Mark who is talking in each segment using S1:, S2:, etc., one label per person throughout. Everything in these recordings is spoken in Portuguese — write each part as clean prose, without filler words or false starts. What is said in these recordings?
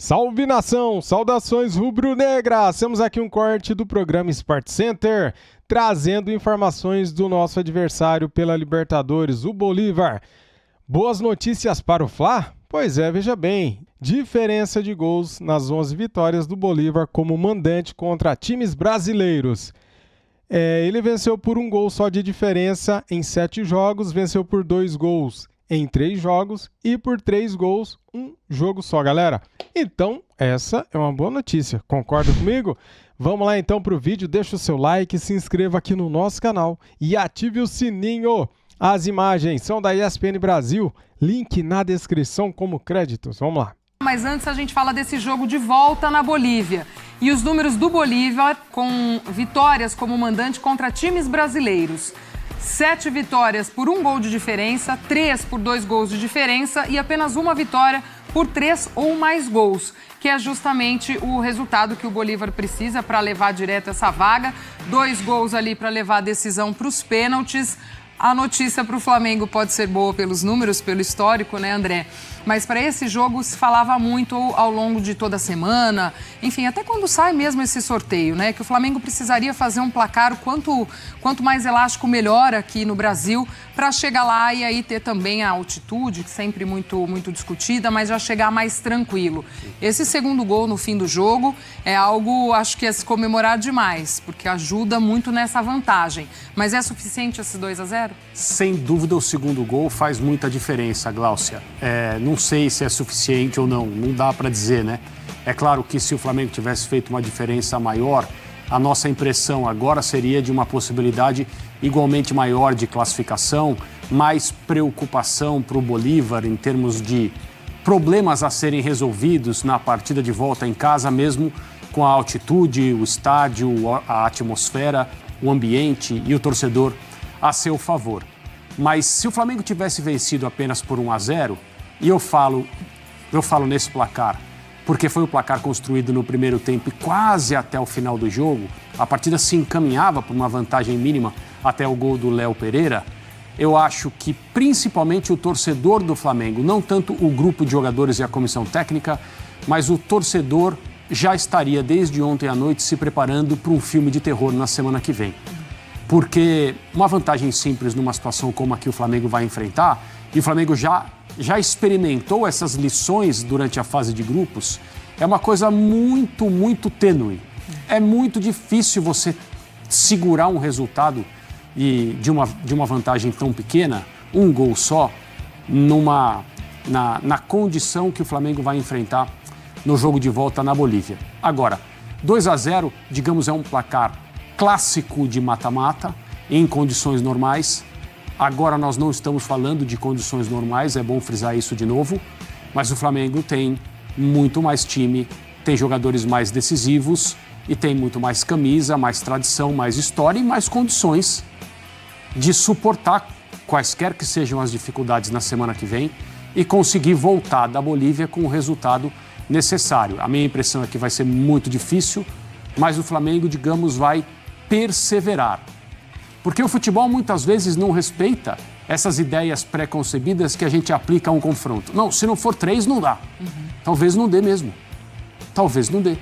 S1: Salve nação, saudações rubro-negras! Temos aqui um corte do programa Sport Center, trazendo informações do nosso adversário pela Libertadores, o Bolívar. Boas notícias para o Fla? Pois é, veja bem, diferença de gols nas 11 vitórias do Bolívar como mandante contra times brasileiros. Ele venceu por 1 gol só de diferença em 7 jogos, venceu por 2 gols em 3 jogos e por 3 gols, 1 jogo só, galera. Então, essa é uma boa notícia. Concorda comigo? Vamos lá então para o vídeo, deixa o seu like, se inscreva aqui no nosso canal e ative o sininho. As imagens são da ESPN Brasil, link na descrição como créditos. Vamos lá.
S2: Mas antes a gente fala desse jogo de volta na Bolívia. E os números do Bolívar com vitórias como mandante contra times brasileiros. 7 vitórias por 1 gol de diferença, 3 por 2 gols de diferença e apenas 1 vitória por 3 ou mais gols, que é justamente o resultado que o Bolívar precisa para levar direto essa vaga. 2 gols ali para levar a decisão para os pênaltis. A notícia para o Flamengo pode ser boa pelos números, pelo histórico, né, André? Mas para esse jogo se falava muito ao longo de toda a semana, enfim, até quando sai mesmo esse sorteio, né? Que o Flamengo precisaria fazer um placar quanto mais elástico melhor aqui no Brasil para chegar lá e aí ter também a altitude, sempre muito discutida, mas já chegar mais tranquilo. Esse segundo gol no fim do jogo é algo, acho que é se comemorar demais, porque ajuda muito nessa vantagem. Mas é suficiente esse 2-0?
S3: Sem dúvida o segundo gol faz muita diferença, Gláucia. Não sei se é suficiente ou não dá para dizer, né? É claro que se o Flamengo tivesse feito uma diferença maior, a nossa impressão agora seria de uma possibilidade igualmente maior de classificação, mais preocupação para o Bolívar em termos de problemas a serem resolvidos na partida de volta em casa, mesmo com a altitude, o estádio, a atmosfera, o ambiente e o torcedor a seu favor. Mas se o Flamengo tivesse vencido apenas por 1-0, e eu falo nesse placar, porque foi o placar construído no primeiro tempo e quase até o final do jogo, a partida se encaminhava por uma vantagem mínima até o gol do Léo Pereira, eu acho que principalmente o torcedor do Flamengo, não tanto o grupo de jogadores e a comissão técnica, mas o torcedor já estaria desde ontem à noite se preparando para um filme de terror na semana que vem. Porque uma vantagem simples numa situação como a que o Flamengo vai enfrentar, e o Flamengo já experimentou essas lições durante a fase de grupos, é uma coisa muito tênue. É muito difícil você segurar um resultado de uma vantagem tão pequena, 1 gol só, na condição que o Flamengo vai enfrentar no jogo de volta na Bolívia. Agora, 2-0, digamos, é um placar clássico de mata-mata, em condições normais. Agora nós não estamos falando de condições normais, é bom frisar isso de novo, mas o Flamengo tem muito mais time, tem jogadores mais decisivos e tem muito mais camisa, mais tradição, mais história e mais condições de suportar quaisquer que sejam as dificuldades na semana que vem e conseguir voltar da Bolívia com o resultado necessário. A minha impressão é que vai ser muito difícil, mas o Flamengo, digamos, vai perseverar. Porque o futebol muitas vezes não respeita essas ideias pré-concebidas que a gente aplica a um confronto. Não, se não for 3, não dá. Talvez não dê mesmo. Talvez não dê.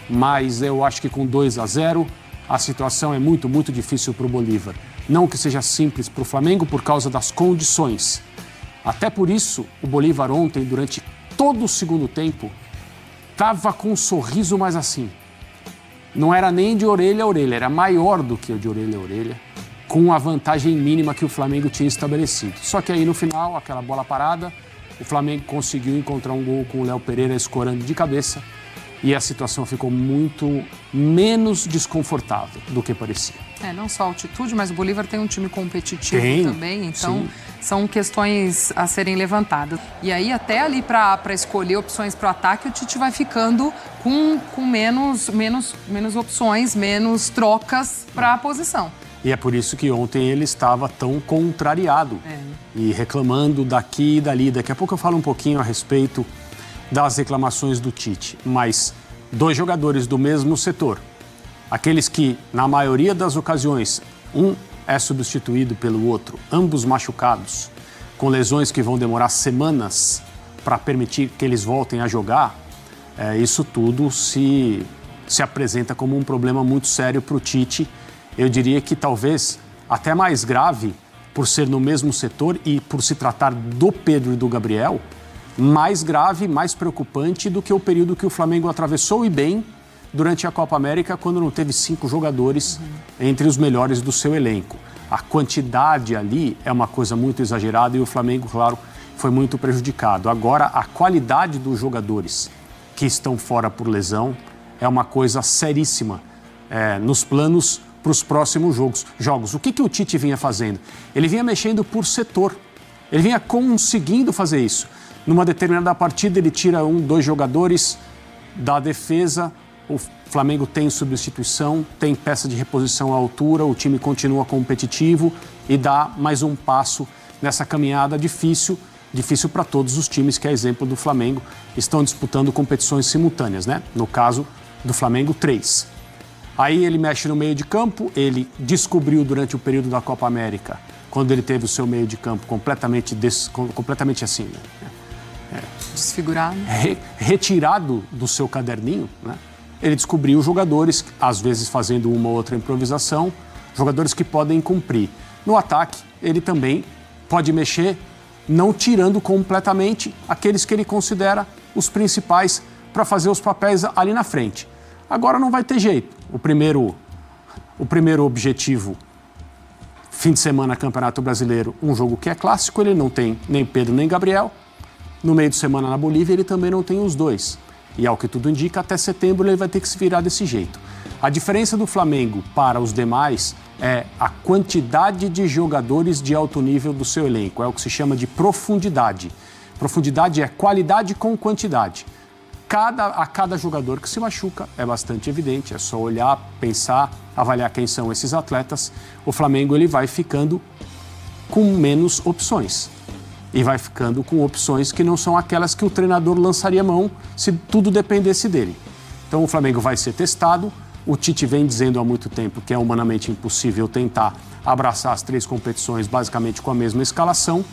S3: Mas eu acho que com 2-0 a situação é muito difícil para o Bolívar. Não que seja simples para o Flamengo por causa das condições. Até por isso, o Bolívar ontem, durante todo o segundo tempo, estava com um sorriso mais assim. Não era nem de orelha a orelha, era maior do que o de orelha a orelha, com a vantagem mínima que o Flamengo tinha estabelecido. Só que aí no final, aquela bola parada, o Flamengo conseguiu encontrar um gol com o Léo Pereira escorando de cabeça e a situação ficou muito menos desconfortável do que parecia.
S2: Não só a altitude, mas o Bolívar tem um time competitivo também, então sim, são questões a serem levantadas. E aí até ali para escolher opções para o ataque, o Tite vai ficando com menos opções, menos trocas para a posição.
S3: E é por isso que ontem ele estava tão contrariado e reclamando daqui e dali. Daqui a pouco eu falo um pouquinho a respeito das reclamações do Tite, mas 2 jogadores do mesmo setor, aqueles que, na maioria das ocasiões, um é substituído pelo outro, ambos machucados, com lesões que vão demorar semanas para permitir que eles voltem a jogar, isso tudo se apresenta como um problema muito sério para o Tite. Eu diria que talvez até mais grave, por ser no mesmo setor e por se tratar do Pedro e do Gabriel, mais grave, mais preocupante do que o período que o Flamengo atravessou e bem durante a Copa América, quando não teve 5 jogadores entre os melhores do seu elenco. A quantidade ali é uma coisa muito exagerada e o Flamengo, claro, foi muito prejudicado. Agora, a qualidade dos jogadores que estão fora por lesão é uma coisa seríssima nos planos para os próximos jogos. O que o Tite vinha fazendo? Ele vinha mexendo por setor. Ele vinha conseguindo fazer isso. Numa determinada partida, ele tira 2 jogadores da defesa. O Flamengo tem substituição, tem peça de reposição à altura, o time continua competitivo e dá mais um passo nessa caminhada difícil para todos os times, que é exemplo do Flamengo, estão disputando competições simultâneas, né? No caso do Flamengo, 3. Aí ele mexe no meio de campo, ele descobriu durante o período da Copa América, quando ele teve o seu meio de campo completamente assim, né?
S2: Desfigurado.
S3: Retirado do seu caderninho, né? Ele descobriu jogadores, às vezes fazendo uma ou outra improvisação, jogadores que podem cumprir. No ataque, ele também pode mexer, não tirando completamente aqueles que ele considera os principais para fazer os papéis ali na frente. Agora não vai ter jeito. O primeiro objetivo, fim de semana, Campeonato Brasileiro, um jogo que é clássico, ele não tem nem Pedro nem Gabriel. No meio de semana na Bolívia, ele também não tem os 2. E ao que tudo indica, até setembro ele vai ter que se virar desse jeito. A diferença do Flamengo para os demais é a quantidade de jogadores de alto nível do seu elenco. É o que se chama de profundidade. Profundidade é qualidade com quantidade. A cada jogador que se machuca é bastante evidente. É só olhar, pensar, avaliar quem são esses atletas. O Flamengo ele vai ficando com menos opções. E vai ficando com opções que não são aquelas que o treinador lançaria mão se tudo dependesse dele. Então o Flamengo vai ser testado. O Tite vem dizendo há muito tempo que é humanamente impossível tentar abraçar as 3 competições basicamente com a mesma escalação.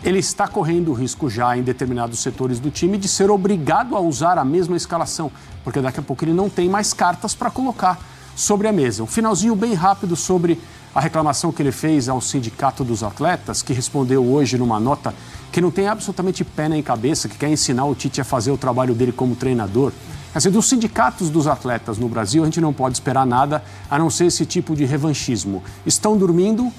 S3: Ele está correndo o risco já em determinados setores do time de ser obrigado a usar a mesma escalação, porque daqui a pouco ele não tem mais cartas para colocar sobre a mesa. Um finalzinho bem rápido sobre a reclamação que ele fez ao Sindicato dos Atletas, que respondeu hoje numa nota que não tem absolutamente pé nem cabeça, que quer ensinar o Tite a fazer o trabalho dele como treinador. Quer dizer, dos sindicatos dos atletas no Brasil, a gente não pode esperar nada a não ser esse tipo de revanchismo. Estão dormindo,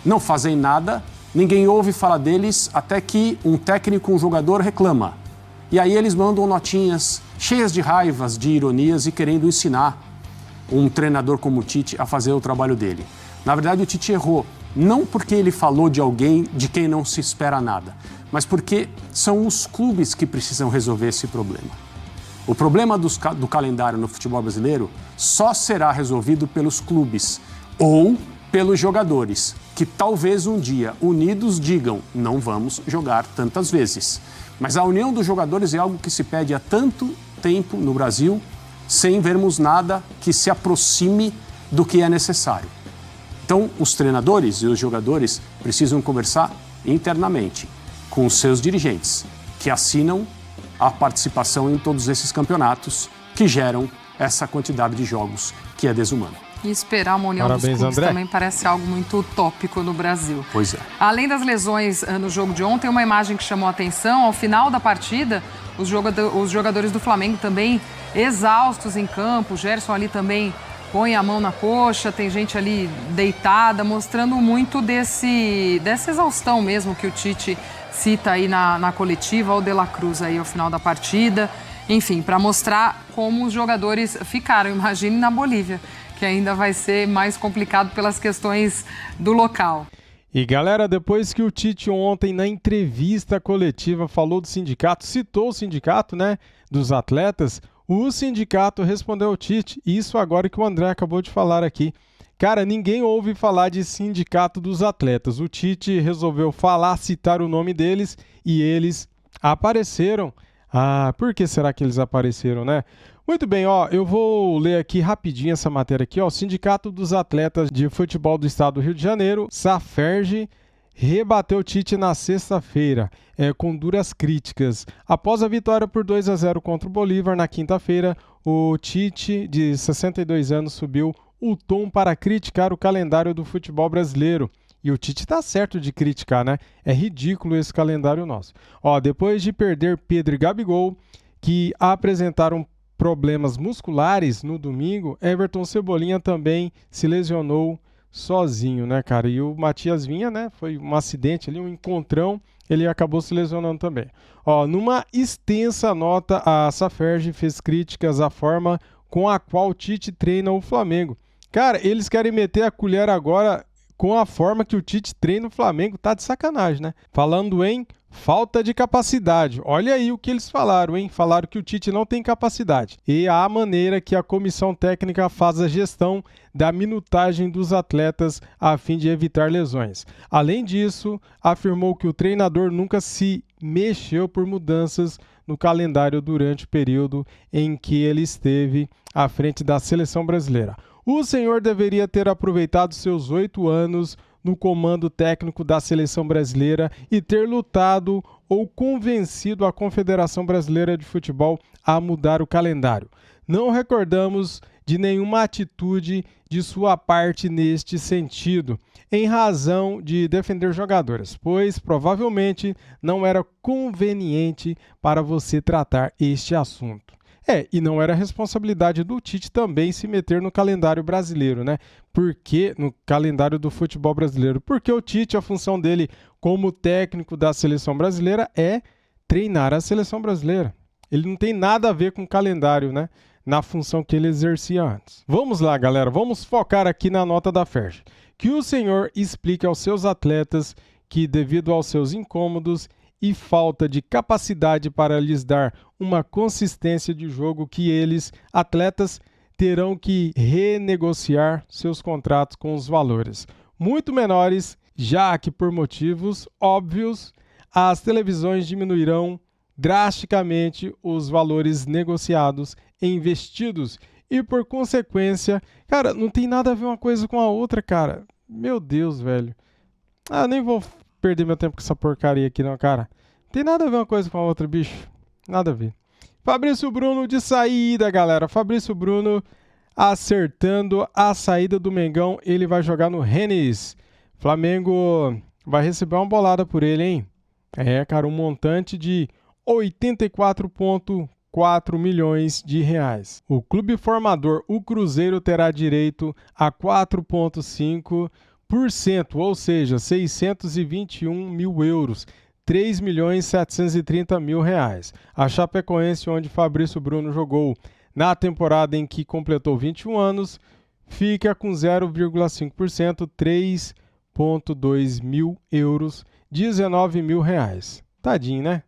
S3: não fazem nada, ninguém ouve falar deles até que um técnico, um jogador reclama. E aí eles mandam notinhas cheias de raivas, de ironias e querendo ensinar um treinador como o Tite a fazer o trabalho dele. Na verdade, o Tite errou, não porque ele falou de alguém de quem não se espera nada, mas porque são os clubes que precisam resolver esse problema. O problema do calendário no futebol brasileiro só será resolvido pelos clubes ou pelos jogadores, que talvez um dia, unidos, digam: não vamos jogar tantas vezes. Mas a união dos jogadores é algo que se pede há tanto tempo no Brasil, sem vermos nada que se aproxime do que é necessário. Então, os treinadores e os jogadores precisam conversar internamente com os seus dirigentes, que assinam a participação em todos esses campeonatos que geram essa quantidade de jogos que é desumana.
S2: E esperar uma união dos clubes também parece algo muito utópico no Brasil.
S3: Pois é.
S2: Além das lesões no jogo de ontem, uma imagem que chamou a atenção: ao final da partida, os jogadores do Flamengo também exaustos em campo. O Gerson ali também põe a mão na coxa, tem gente ali deitada, mostrando muito dessa exaustão mesmo que o Tite cita aí na coletiva, o De La Cruz aí ao final da partida. Enfim, para mostrar como os jogadores ficaram. Imagine na Bolívia, que ainda vai ser mais complicado pelas questões do local.
S1: E galera, depois que o Tite ontem na entrevista coletiva falou do sindicato, citou o sindicato, né, dos atletas, o sindicato respondeu ao Tite, isso agora que o André acabou de falar aqui. Cara, ninguém ouve falar de sindicato dos atletas. O Tite resolveu falar, citar o nome deles e eles apareceram. Ah, por que será que eles apareceram, né? Muito bem, ó, eu vou ler aqui rapidinho essa matéria aqui, ó. O Sindicato dos Atletas de Futebol do Estado do Rio de Janeiro, SAFERJ, rebateu o Tite na sexta-feira, com duras críticas. Após a vitória por 2-0 contra o Bolívar na quinta-feira, o Tite, de 62 anos, subiu o tom para criticar o calendário do futebol brasileiro. E o Tite tá certo de criticar, né? É ridículo esse calendário nosso. Depois de perder Pedro e Gabigol, que apresentaram problemas musculares no domingo, Everton Cebolinha também se lesionou sozinho, né, cara? E o Matias Vinha, né? Foi um acidente ali, um encontrão, ele acabou se lesionando também. Numa extensa nota, a Saferj fez críticas à forma com a qual o Tite treina o Flamengo. Cara, eles querem meter a colher agora com a forma que o Tite treina o Flamengo, tá de sacanagem, né? Falando em falta de capacidade. Olha aí o que eles falaram, hein? Falaram que o Tite não tem capacidade. E a maneira que a comissão técnica faz a gestão da minutagem dos atletas a fim de evitar lesões. Além disso, afirmou que o treinador nunca se mexeu por mudanças no calendário durante o período em que ele esteve à frente da seleção brasileira. O senhor deveria ter aproveitado seus 8 anos no comando técnico da seleção brasileira e ter lutado ou convencido a Confederação Brasileira de Futebol a mudar o calendário. Não recordamos de nenhuma atitude de sua parte neste sentido, em razão de defender jogadores, pois provavelmente não era conveniente para você tratar este assunto. E não era responsabilidade do Tite também se meter no calendário brasileiro, né? Porque no calendário do futebol brasileiro, porque o Tite, a função dele como técnico da seleção brasileira é treinar a seleção brasileira. Ele não tem nada a ver com o calendário, né? Na função que ele exercia antes. Vamos lá, galera, vamos focar aqui na nota da Ferj. Que o senhor explique aos seus atletas que, devido aos seus incômodos e falta de capacidade para lhes dar uma consistência de jogo, que eles, atletas, terão que renegociar seus contratos com os valores muito menores, já que por motivos óbvios as televisões diminuirão drasticamente os valores negociados e investidos e, por consequência, cara, não tem nada a ver uma coisa com a outra, cara. Meu Deus, velho. Nem vou perder meu tempo com essa porcaria aqui não, cara. Tem nada a ver uma coisa com a outra, bicho. Nada a ver. Fabrício Bruno de saída, galera. Fabrício Bruno acertando a saída do Mengão. Ele vai jogar no Rennes. Flamengo vai receber uma bolada por ele, hein? Cara, um montante de 84,4 milhões de reais. O clube formador, o Cruzeiro, terá direito a 4,5%, ou seja, 621 mil euros. 3.730.000 reais. A Chapecoense, onde Fabrício Bruno jogou na temporada em que completou 21 anos, fica com 0,5%, 3,2 mil euros, 19 mil reais. Tadinho, né?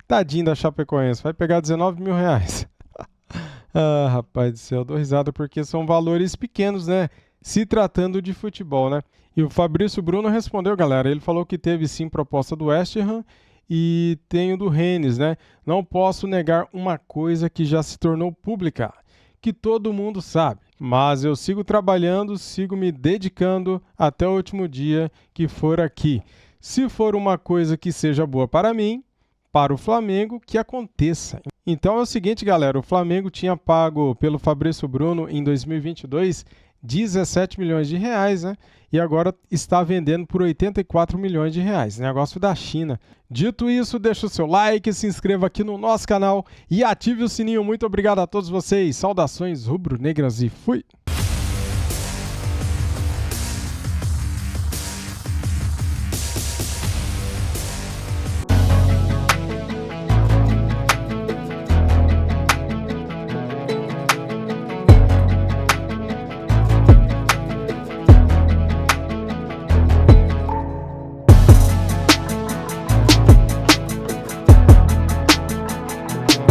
S1: Tadinho da Chapecoense, vai pegar 19 mil reais. Rapaz do céu, dou risada porque são valores pequenos, né? Se tratando de futebol, né? E o Fabrício Bruno respondeu, galera. Ele falou que teve sim proposta do West Ham e tem o do Rennes, né? Não posso negar uma coisa que já se tornou pública, que todo mundo sabe. Mas eu sigo trabalhando, sigo me dedicando até o último dia que for aqui. Se for uma coisa que seja boa para mim, para o Flamengo, que aconteça. Então é o seguinte, galera. O Flamengo tinha pago pelo Fabrício Bruno em 2022 17 milhões de reais, né? E agora está vendendo por 84 milhões de reais. Negócio da China. Dito isso, deixa o seu like, se inscreva aqui no nosso canal e ative o sininho. Muito obrigado a todos vocês. Saudações rubro-negras e fui!